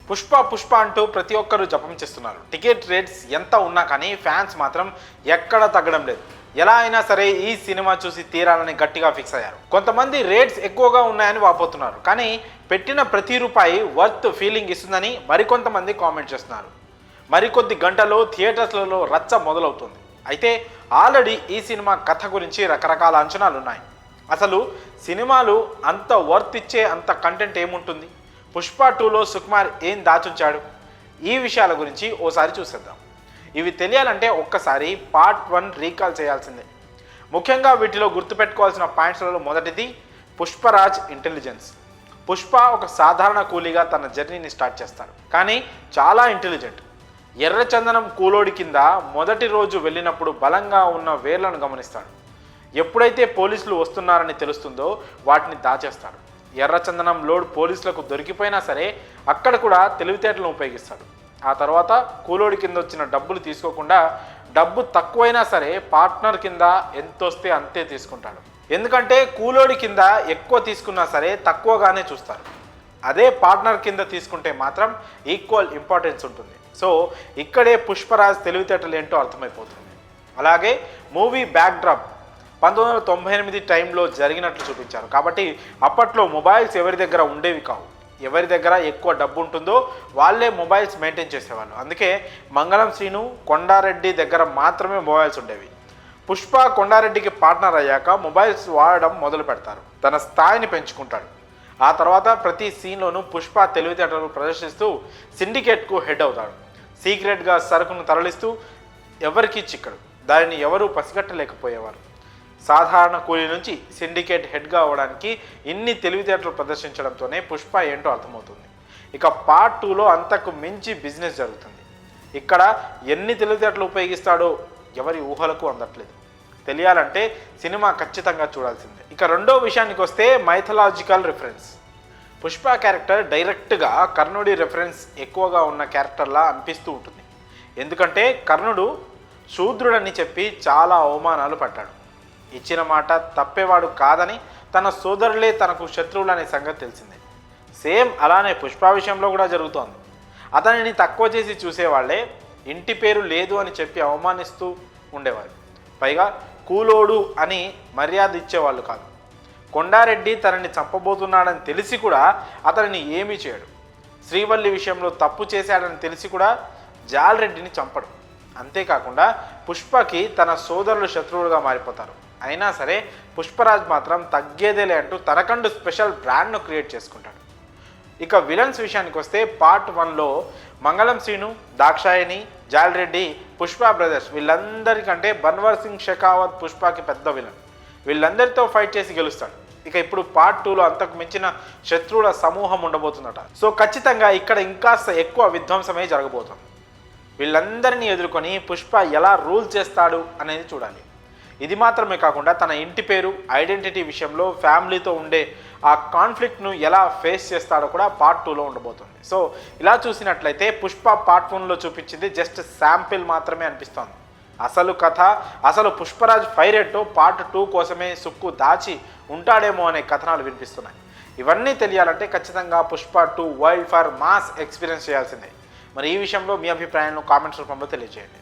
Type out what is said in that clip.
పుష్ప పుష్ప అంటూ ప్రతి ఒక్కరూ జపం చేస్తున్నారు. టికెట్ రేట్స్ ఎంత ఉన్నా కానీ ఫ్యాన్స్ మాత్రం ఎక్కడ తగ్గడం లేదు. ఎలా అయినా సరే ఈ సినిమా చూసి తీరాలని గట్టిగా ఫిక్స్ అయ్యారు. కొంతమంది రేట్స్ ఎక్కువగా ఉన్నాయని వాపోతున్నారు, కానీ పెట్టిన ప్రతి రూపాయి వర్త్ ఫీలింగ్ ఇస్తుందని మరికొంతమంది కామెంట్ చేస్తున్నారు. మరికొద్ది గంటల్లో థియేటర్స్లలో రచ్చ మొదలవుతుంది. అయితే ఆల్రెడీ ఈ సినిమా కథ గురించి రకరకాల అంచనాలు ఉన్నాయి. అసలు సినిమాలు అంత వర్త్ ఇచ్చే అంత కంటెంట్ ఏముంటుంది, పుష్ప 2లో సుకుమార్ ఏం దాచుంచాడు, ఈ విషయాల గురించి ఓసారి చూసేద్దాం. ఇవి తెలియాలంటే ఒక్కసారి పార్ట్ 1 రీకాల్ చేయాల్సిందే. ముఖ్యంగా వీటిలో గుర్తుపెట్టుకోవాల్సిన పాయింట్స్లలో మొదటిది పుష్పరాజ్ ఇంటెలిజెన్స్. పుష్ప ఒక సాధారణ కూలీగా తన జర్నీని స్టార్ట్ చేస్తాడు, కానీ చాలా ఇంటెలిజెంట్. ఎర్రచందనం కూలోడి కింద మొదటి రోజు వెళ్ళినప్పుడు బలంగా ఉన్న వేర్లను గమనిస్తాడు. ఎప్పుడైతే పోలీసులు వస్తున్నారని తెలుస్తుందో వాటిని దాచేస్తాడు. ఎర్రచందనం లోడ్ పోలీసులకు దొరికిపోయినా సరే అక్కడ కూడా తెలివితేటలను ఉపయోగిస్తాడు. ఆ తర్వాత కూలోడి కింద వచ్చిన డబ్బులు తీసుకోకుండా డబ్బు తక్కువైనా సరే పార్ట్నర్ కింద ఎంత వస్తే అంతే తీసుకుంటాడు. ఎందుకంటే కూలోడి కింద ఎక్కువ తీసుకున్నా సరే తక్కువగానే చూస్తారు. అదే పార్ట్నర్ కింద తీసుకుంటే మాత్రం ఈక్వల్ ఇంపార్టెన్స్ ఉంటుంది. సో ఇక్కడే పుష్పరాజ్ తెలివితేటలు ఏంటో అర్థమైపోతుంది. అలాగే మూవీ బ్యాక్డ్రాప్ 1998 టైంలో జరిగినట్లు చూపించారు. కాబట్టి అప్పట్లో మొబైల్స్ ఎవరి దగ్గర ఉండేవి కావు. ఎవరి దగ్గర ఎక్కువ డబ్బు ఉంటుందో వాళ్ళే మొబైల్స్ మెయింటైన్ చేసేవాళ్ళు. అందుకే మంగళం శ్రీను, కొండారెడ్డి దగ్గర మాత్రమే మొబైల్స్ ఉండేవి. పుష్ప కొండారెడ్డికి పార్ట్నర్ అయ్యాక మొబైల్స్ వాడడం మొదలు పెడతారు. తన స్థాయిని పెంచుకుంటాడు. ఆ తర్వాత ప్రతి సీన్లోనూ పుష్ప తెలివితేటలు ప్రదర్శిస్తూ సిండికేట్కు హెడ్ అవుతాడు. సీక్రెట్గా సరుకును తరలిస్తూ ఎవరికీ చిక్కడు. దానిని ఎవరూ పసిగట్టలేకపోయేవారు. సాధారణ కూలీ నుంచి సిండికేట్ హెడ్గా అవ్వడానికి ఇన్ని తెలివితేటలు ప్రదర్శించడంతోనే పుష్ప ఏంటో అర్థమవుతుంది. ఇక పార్ట్ 2లో అంతకు మించి బిజినెస్ జరుగుతుంది. ఇక్కడ ఎన్ని తెలివితేటలు ఉపయోగిస్తాడో ఎవరి ఊహలకు అందట్లేదు. తెలియాలంటే సినిమా ఖచ్చితంగా చూడాల్సిందే. ఇక రెండో విషయానికి వస్తే మైథలాజికల్ రిఫరెన్స్. పుష్ప క్యారెక్టర్ డైరెక్ట్గా కర్ణుడి రెఫరెన్స్ ఎక్కువగా ఉన్న క్యారెక్టర్లా అనిపిస్తూ ఉంటుంది. ఎందుకంటే కర్ణుడు శూద్రుడని చెప్పి చాలా అవమానాలు పడ్డాడు. ఇచ్చిన మాట తప్పేవాడు కాదని తన సోదరులే తనకు శత్రువులు అనే సంగతి తెలిసిందే. సేమ్ అలానే పుష్ప విషయంలో కూడా జరుగుతోంది. అతనిని తక్కువ చేసి చూసేవాళ్లే ఇంటి పేరు లేదు అని చెప్పి అవమానిస్తూ ఉండేవారు. పైగా కూలోడు అని మర్యాద ఇచ్చేవాళ్ళు కాదు. కొండారెడ్డి తనని చంపబోతున్నాడని తెలిసి కూడా అతనిని ఏమీ చేయడు. శ్రీవల్లి విషయంలో తప్పు చేశాడని తెలిసి కూడా జాలరెడ్డిని చంపడు. అంతేకాకుండా పుష్పకి తన సోదరులు శత్రువులుగా మారిపోతారు. అయినా సరే పుష్పరాజ్ మాత్రం తగ్గేదేలే అంటూ తనకంటూ స్పెషల్ బ్రాండ్ను క్రియేట్ చేసుకుంటాడు. ఇక విలన్స్ విషయానికి వస్తే పార్ట్ 1లో మంగళం శ్రీను, దాక్షాయణి, జాలరెడ్డి, పుష్ప బ్రదర్స్ వీళ్ళందరికంటే బన్వర్ సింగ్ షెకావత్ పుష్పకి పెద్ద విలన్. వీళ్ళందరితో ఫైట్ చేసి గెలుస్తాడు. ఇక ఇప్పుడు పార్ట్ 2లో అంతకు మించిన శత్రువుల సమూహం ఉండబోతుందట. సో ఖచ్చితంగా ఇక్కడ ఇంకాస్త ఎక్కువ విధ్వంసమే జరగబోతుంది. వీళ్ళందరినీ ఎదుర్కొని పుష్ప ఎలా రూల్ చేస్తాడు అనేది చూడాలి. ఇది మాత్రమే కాకుండా తన ఇంటి పేరు, ఐడెంటిటీ విషయంలో ఫ్యామిలీతో ఉండే ఆ కాన్ఫ్లిక్ట్ను ఎలా ఫేస్ చేస్తాడో కూడా పార్ట్ 2లో ఉండబోతుంది. సో ఇలా చూసినట్లయితే పుష్ప పార్ట్ 1లో చూపించింది జస్ట్ శాంపిల్ మాత్రమే అనిపిస్తోంది. అసలు కథ, అసలు పుష్పరాజ్ ఫైర్ ఏంటో పార్ట్ 2 కోసమే సుక్కు దాచి ఉంటాడేమో అనే కథనాలు వినిపిస్తున్నాయి. ఇవన్నీ తెలియాలంటే ఖచ్చితంగా Pushpa 2 wild for mass experience చేయాల్సిందే. మరి ఈ విషయంలో మీ అభిప్రాయాలను కామెంట్స్ రూపంలో తెలియజేయండి.